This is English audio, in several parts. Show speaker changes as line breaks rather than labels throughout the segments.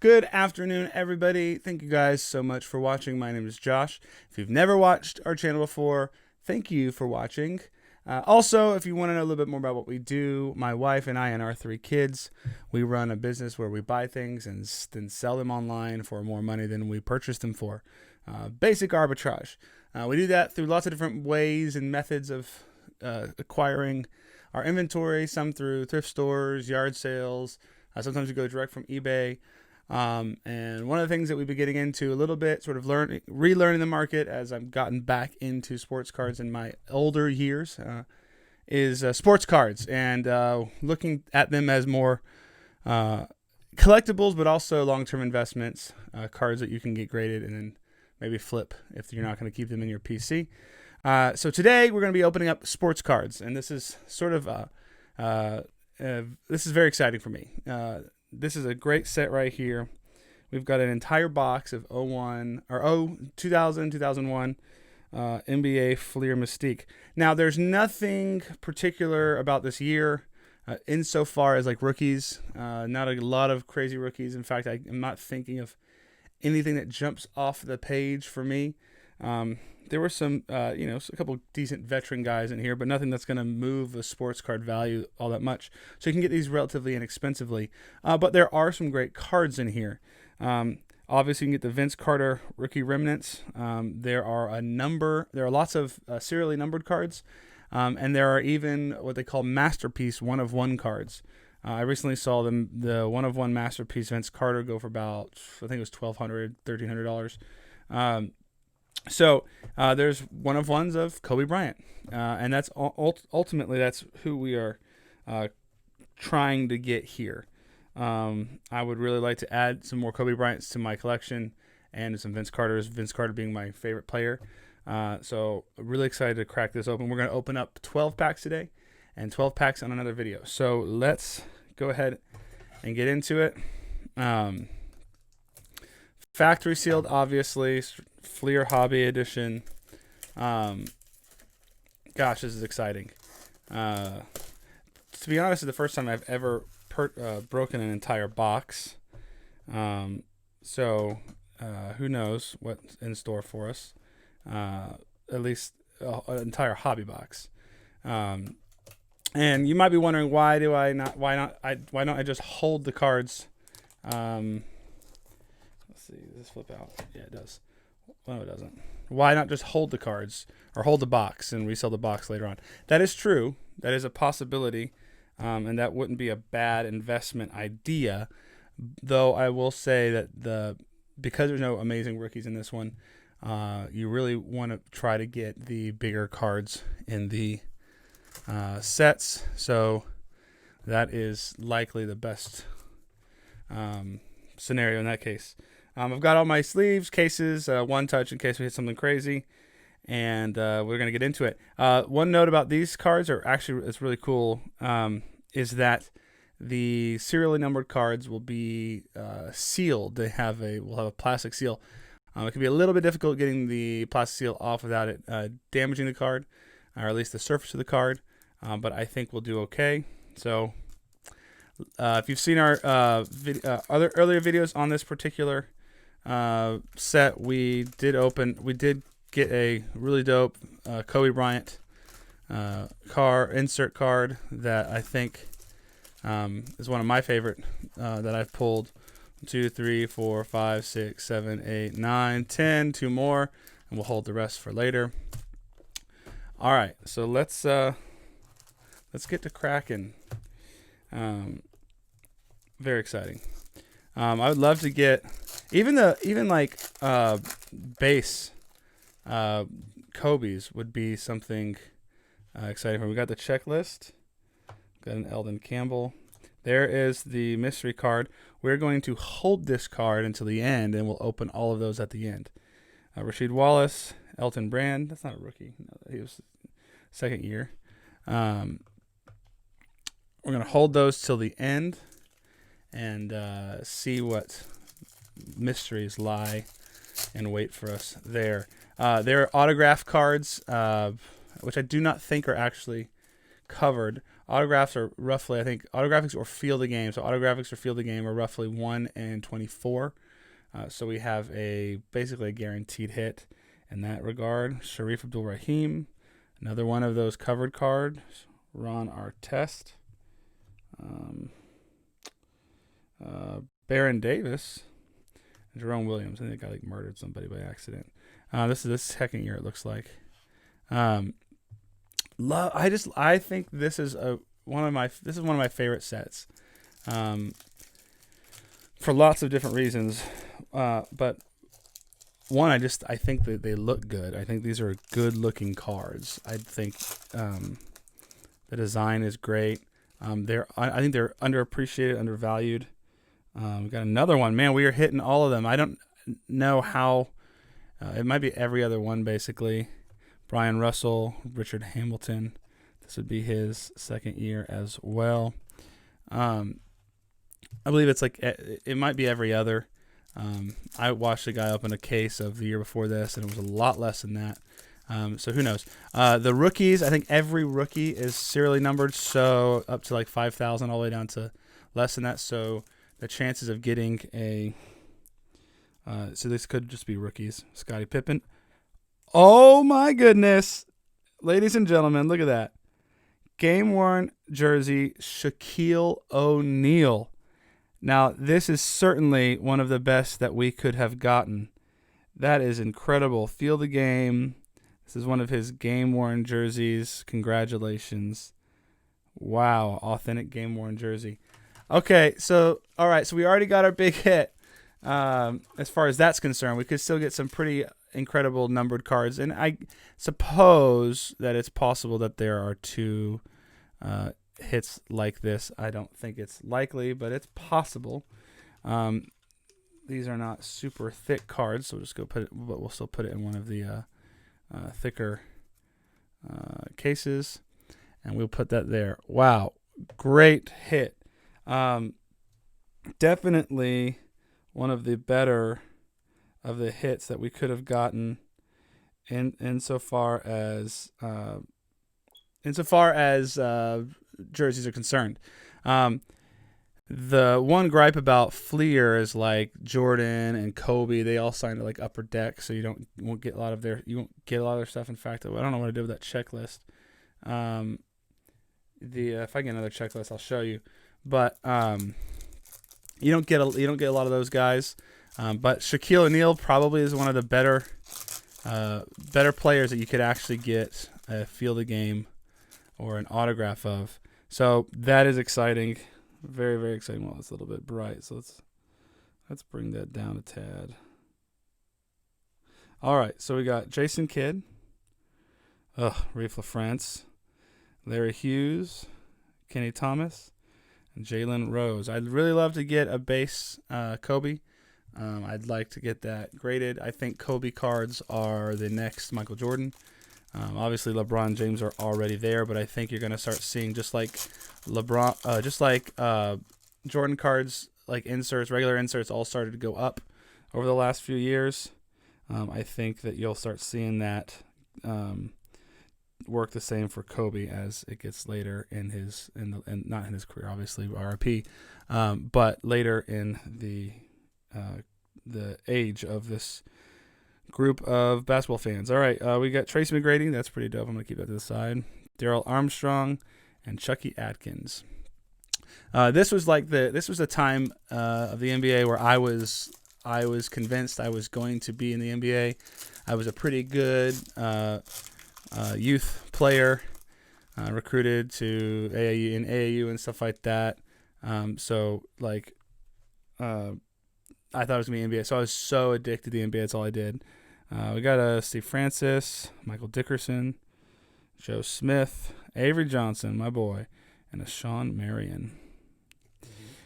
Good afternoon, everybody. Thank you guys so much for watching. My name is Josh. If you've never watched our channel before, thank you for watching. Also, if you want to know a little bit more about what we do, my wife and I and our 3 kids, we run a business where we buy things and then sell them online for more money than we purchased them for. Basic arbitrage. We do that through lots of different ways and methods of acquiring our inventory, some through thrift stores, yard sales. Sometimes we go direct from eBay. And one of the things that we've been getting into a little bit, sort of relearning the market as I've gotten back into sports cards in my older years, is sports cards, and looking at them as more collectibles, but also long-term investments, cards that you can get graded and then maybe flip if you're not going to keep them in your PC. So today we're going to be opening up sports cards, and this is sort of this is very exciting for me. This is a great set right here. We've got an entire box of 2000, 2001 NBA Fleer Mystique. Now, there's nothing particular about this year insofar as like rookies. Not a lot of crazy rookies. In fact, I'm not thinking of anything that jumps off the page for me. There were some, a couple decent veteran guys in here, but nothing that's going to move the sports card value all that much. So you can get these relatively inexpensively. But there are some great cards in here. Obviously, you can get the Vince Carter rookie remnants. There are lots of serially numbered cards. And there are even what they call masterpiece one-of-one cards. I recently saw the one-of-one masterpiece Vince Carter go for about, I think it was $1,200, $1,300. So there's one-of-ones of Kobe Bryant, and that's ultimately that's who we are trying to get here. I would really like to add some more Kobe Bryants to my collection and some Vince Carters, Vince Carter being my favorite player. So really excited to crack this open. We're going to open up 12 packs today and 12 packs on another video. So let's go ahead and get into it. Factory sealed, obviously. Fleer Hobby Edition. Gosh, this is exciting. To be honest, it's the first time I've ever broken an entire box. So who knows what's in store for us? At least an entire hobby box. And you might be wondering, why don't I just hold the cards? Let's see, does this flip out? Yeah, it does. Well, no, it doesn't. Why not just hold the cards or hold the box and resell the box later on? That is true. That is a possibility, and that wouldn't be a bad investment idea. Though I will say that because there's no amazing rookies in this one, you really want to try to get the bigger cards in the sets. So that is likely the best scenario in that case. I've got all my sleeves, cases, one touch in case we hit something crazy, and we're going to get into it. One note about these cards, it's really cool, is that the serially numbered cards will be sealed. We'll have a plastic seal. It can be a little bit difficult getting the plastic seal off without it damaging the card, or at least the surface of the card, but I think we'll do okay. So if you've seen our other earlier videos on this particular set, we did get a really dope Kobe Bryant insert card that I think is one of my favorite that I've pulled. 2, 3, 4, 5, 6, 7, 8, 9, 10. 2 more, and we'll hold the rest for later. All right, so let's get to cracking. Very exciting. I would love to get even base Kobe's would be something exciting for me. We got the checklist. Got an Eldon Campbell. There is the mystery card. We're going to hold this card until the end, and we'll open all of those at the end. Rasheed Wallace, Elton Brand. That's not a rookie. No, he was second year. We're going to hold those till the end and see what mysteries lie and wait for us there. There are autograph cards, which I do not think are actually covered. Autographs are roughly, I think, autographics or field of game. So autographics or field of game are roughly 1 in 24. So we have basically a guaranteed hit in that regard. Sharif Abdul-Rahim, another one of those covered cards. Ron Artest. Baron Davis. Jerome Williams. I think they got murdered somebody by accident. This is the second year, it looks like. I think this is one of my favorite sets, for lots of different reasons. But one, I think that they look good. I think these are good looking cards. I think the design is great. I think they're underappreciated, undervalued. We got another one. Man, we are hitting all of them. I don't know how. It might be every other one, basically. Brian Russell, Richard Hamilton. This would be his second year as well. I believe it's it might be every other. I watched a guy open a case of the year before this, and it was a lot less than that. So who knows? The rookies, I think every rookie is serially numbered, so up to 5,000 all the way down to less than that. So the chances of getting so this could just be rookies. Scottie Pippen. Oh my goodness. Ladies and gentlemen, look at that. Game worn jersey, Shaquille O'Neal. Now, this is certainly one of the best that we could have gotten. That is incredible. Feel the game. This is one of his game worn jerseys. Congratulations. Wow. Authentic game worn jersey. Okay. So, all right. So we already got our big hit. As far as that's concerned, we could still get some pretty incredible numbered cards. And I suppose that it's possible that there are two hits like this. I don't think it's likely, but it's possible. These are not super thick cards, so we'll just go put it, but we'll still put it in one of the thicker cases, and we'll put that there. Wow, great hit. Definitely one of the better of the hits that we could have gotten insofar as jerseys are concerned. The one gripe about Fleer is Jordan and Kobe, they all signed to upper deck, so you won't get a lot of their stuff. In fact, I don't know what to do with that checklist. If I get another checklist, I'll show you. But you don't get a lot of those guys. But Shaquille O'Neal probably is one of the better players that you could actually get a field of game or an autograph of. So that is exciting. Very, very exciting. Well, it's a little bit bright, so let's bring that down a tad. All right, so we got Jason Kidd, Reef LaFrance, Larry Hughes, Kenny Thomas, and Jalen Rose. I'd really love to get a base Kobe. I'd like to get that graded. I think Kobe cards are the next Michael Jordan. Obviously, LeBron James are already there, but I think you're going to start seeing just like Jordan cards, regular inserts, all started to go up over the last few years. I think that you'll start seeing that work the same for Kobe as it gets later in not in his career, obviously RIP, but later in the age of this group of basketball fans. All right, we got Tracy McGrady. That's pretty dope. I'm gonna keep that to the side. Darrell Armstrong and Chucky Atkins. This was the time of the NBA where I was convinced I was going to be in the NBA. I was a pretty good youth player, recruited to AAU and stuff like that. I thought it was going to be NBA, so I was so addicted to the NBA. That's all I did. We got Steve Francis, Michael Dickerson, Joe Smith, Avery Johnson, my boy, and a Sean Marion.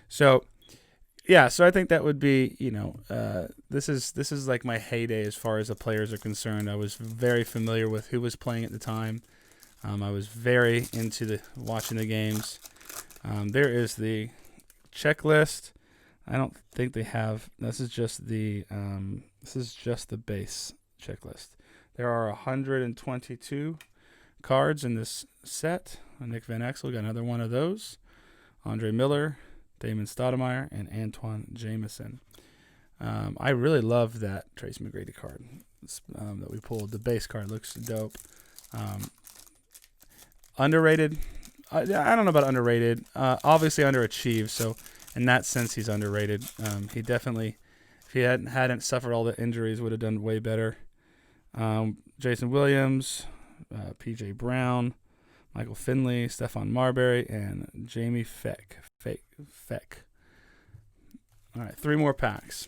So, yeah, so I think that would be, this is like my heyday as far as the players are concerned. I was very familiar with who was playing at the time. I was very into watching the games. There is the checklist. I don't think they have. This is just the base checklist. There are 122 cards in this set. Nick Van Exel, got another one of those. Andre Miller, Damon Stoudemire, and Antoine Jameson. I really love that Tracy McGrady card that we pulled. The base card looks dope. Underrated. I don't know about underrated. Obviously underachieved. So in that sense, he's underrated. He definitely, if he hadn't suffered all the injuries, would have done way better. Jason Williams, P.J. Brown, Michael Finley, Stephon Marbury, and Jamie Feck. All right, 3 more packs.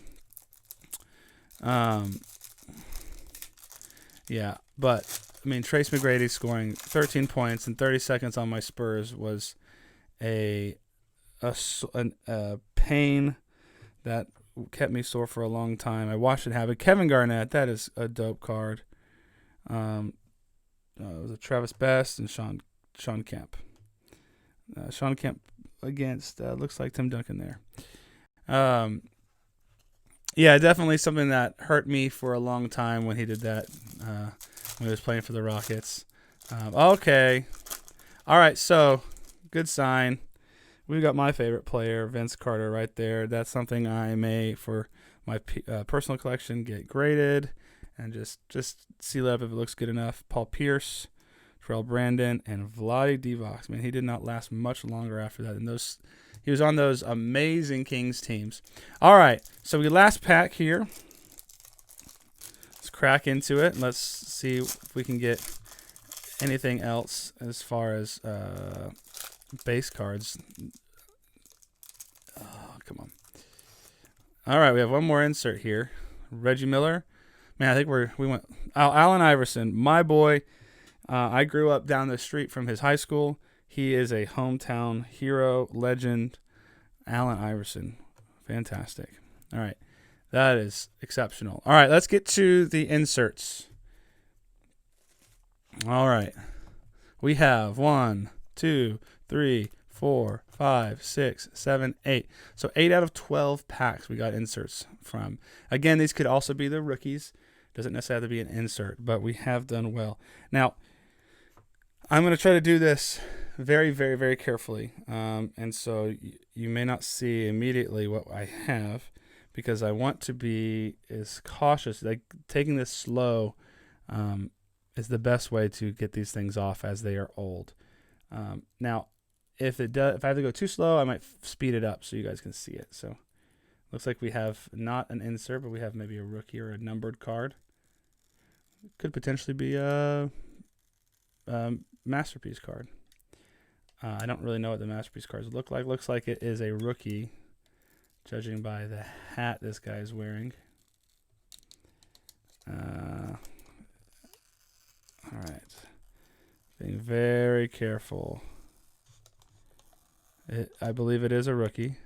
Yeah, but I mean, Trace McGrady scoring 13 points in 30 seconds on my Spurs was a pain that kept me sore for a long time. I watched it happen. Kevin Garnett, that is a dope card. It was a Travis Best and Sean Kemp. Sean Kemp against looks like Tim Duncan there. Yeah, definitely something that hurt me for a long time when he did that, when he was playing for the Rockets. Okay. All right, so good sign. We've got my favorite player, Vince Carter, right there. That's something I may, for my personal collection, get graded and just seal it up if it looks good enough. Paul Pierce, Terrell Brandon, and Vlade Divac. Man, he did not last much longer after that. And he was on those amazing Kings teams. All right, so we last pack here. Let's crack into it. Let's see if we can get anything else as far as base cards. Oh, come on. All right, we have one more insert here. Reggie Miller. Man, I think we went. Allen Iverson, my boy. I grew up down the street from his high school. He is a hometown hero, legend, Allen Iverson. Fantastic. All right. That is exceptional. All right, let's get to the inserts. All right. We have 1, 2, 3, 4, 5, 6, 7, 8. So 8 out of 12 packs we got inserts from. Again, these could also be the rookies. Doesn't necessarily have to be an insert, but we have done well. Now, I'm going to try to do this very, very, very carefully. And so you may not see immediately what I have because I want to be as cautious. Like taking this slow is the best way to get these things off as they are old. Now, if I have to go too slow, I might speed it up so you guys can see it. So looks like we have not an insert, but we have maybe a rookie or a numbered card. Could potentially be a masterpiece card. I don't really know what the masterpiece cards look like. Looks like it is a rookie, judging by the hat this guy is wearing. All right. Being very careful. I believe it is a rookie.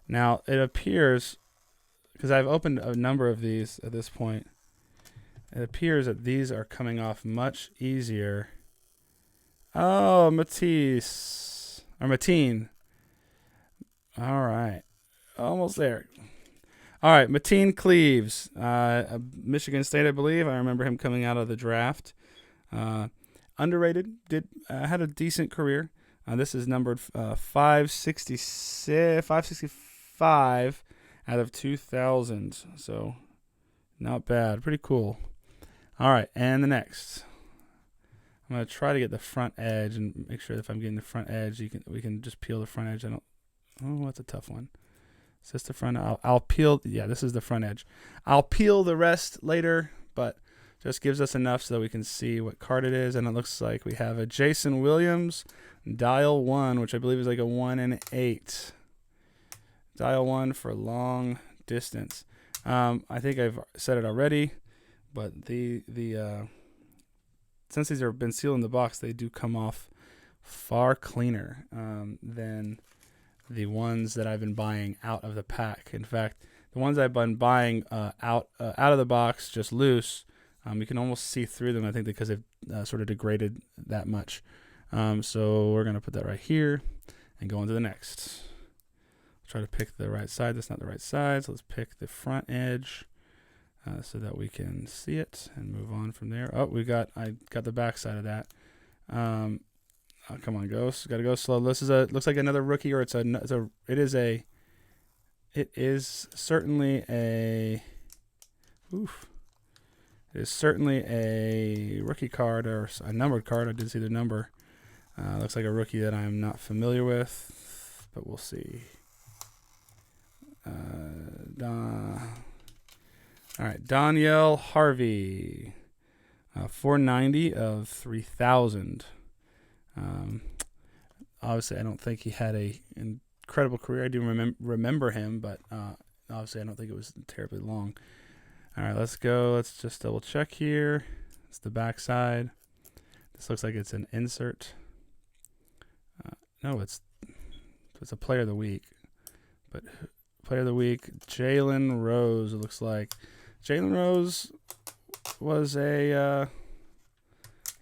Now, it appears, because I've opened a number of these at this point, it appears that these are coming off much easier. Oh, Mateen. All right. Almost there. All right, Mateen Cleaves, Michigan State, I believe. I remember him coming out of the draft. Underrated. Had a decent career. This is numbered 565 out of 2,000. So not bad. Pretty cool. All right, and the next. I'm going to try to get the front edge and make sure that if I'm getting the front edge, we can just peel the front edge. Oh, that's a tough one. Is this the front? I'll peel. Yeah, this is the front edge. I'll peel the rest later, but just gives us enough so that we can see what card it is. And it looks like we have a Jason Williams Dial 1, which I believe is like a 1 and 8. Dial 1 for long distance. I think I've said it already, but since these have been sealed in the box, they do come off far cleaner than the ones that I've been buying out of the pack. In fact, the ones I've been buying out of the box, just loose, you can almost see through them, I think, because they've sort of degraded that much. So we're going to put that right here and go on to the next. Try to pick the right side. That's not the right side, so let's pick the front edge. so that we can see it and move on from there. Oh, I got the back side of that. Oh, come on, Ghost. Got to go slow. This is looks like another rookie, or it is certainly a, oof. It is certainly a rookie card, or a numbered card. I did see the number. Looks like a rookie that I'm not familiar with, but we'll see. All right, Danielle Harvey, 490 of 3,000. Obviously, I don't think he had a incredible career. I do remember him, but obviously, I don't think it was terribly long. All right, let's go. Let's just double check here. It's the back side. This looks like it's an insert. No, it's a player of the week. But player of the week, Jalen Rose. It looks like Jalen Rose was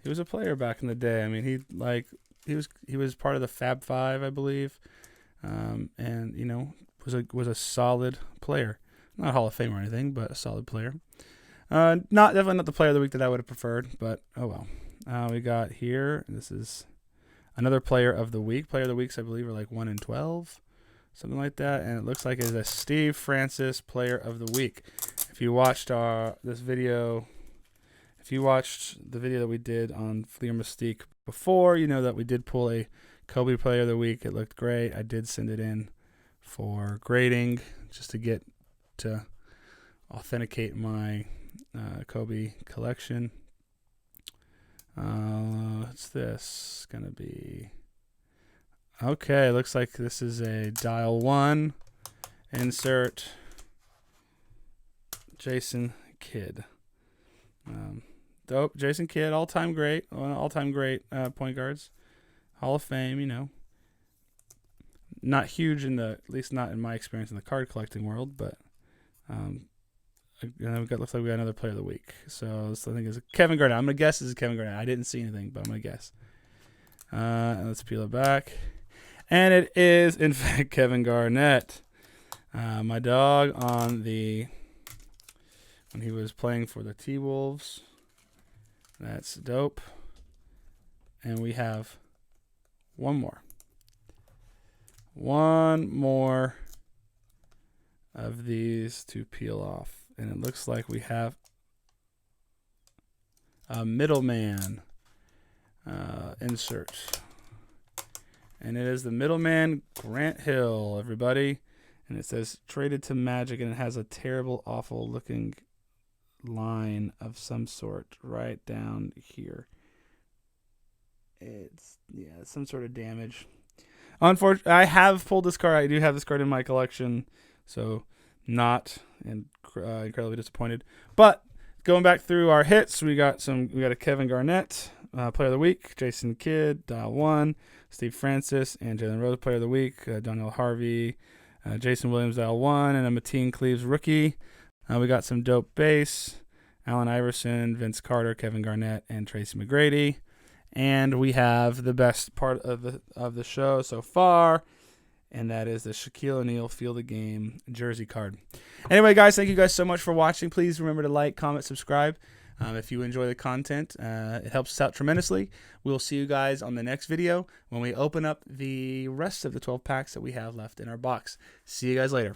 he was a player back in the day. I mean, he was part of the Fab Five, I believe, and was a solid player. Not Hall of Fame or anything, but a solid player. Definitely not the player of the week that I would have preferred, but oh well. We got here. This is another player of the week. Player of the weeks, I believe, are like 1 in 12, something like that. And it looks like it's a Steve Francis player of the week. If you watched this video, if you watched the video that we did on Fleer Mystique before, you know that we did pull a Kobe player of the week. It looked great. I did send it in for grading just to authenticate my Kobe collection. What's this gonna be? Okay, looks like this is a Dial 1 insert Jason Kidd. Dope. Jason Kidd, all-time great point guards. Hall of Fame, Not huge at least not in my experience in the card collecting world, but looks like we got another player of the week. So I think it's Kevin Garnett. I'm going to guess this is Kevin Garnett. I didn't see anything, but I'm going to guess. Let's peel it back. And it is, in fact, Kevin Garnett. My dog when he was playing for the T-Wolves. That's dope. And we have one more. One more of these to peel off. And it looks like we have a middleman insert. And it is the middleman Grant Hill, everybody. And it says traded to Magic, and it has a terrible, awful looking line of some sort right down here. It's some sort of damage. Unfortunately, I have pulled this card. I do have this card in my collection, so not incredibly disappointed. But going back through our hits, we got a Kevin Garnett player of the week, Jason Kidd, Dial 1, Steve Francis, and Jalen Rose player of the week, Danielle Harvey, Jason Williams, Dial 1, and a Mateen Cleaves rookie. We got some dope base, Allen Iverson, Vince Carter, Kevin Garnett, and Tracy McGrady. And we have the best part of the show so far, and that is the Shaquille O'Neal Field of Game jersey card. Anyway, guys, thank you guys so much for watching. Please remember to like, comment, subscribe. If you enjoy the content, it helps us out tremendously. We'll see you guys on the next video when we open up the rest of the 12 packs that we have left in our box. See you guys later.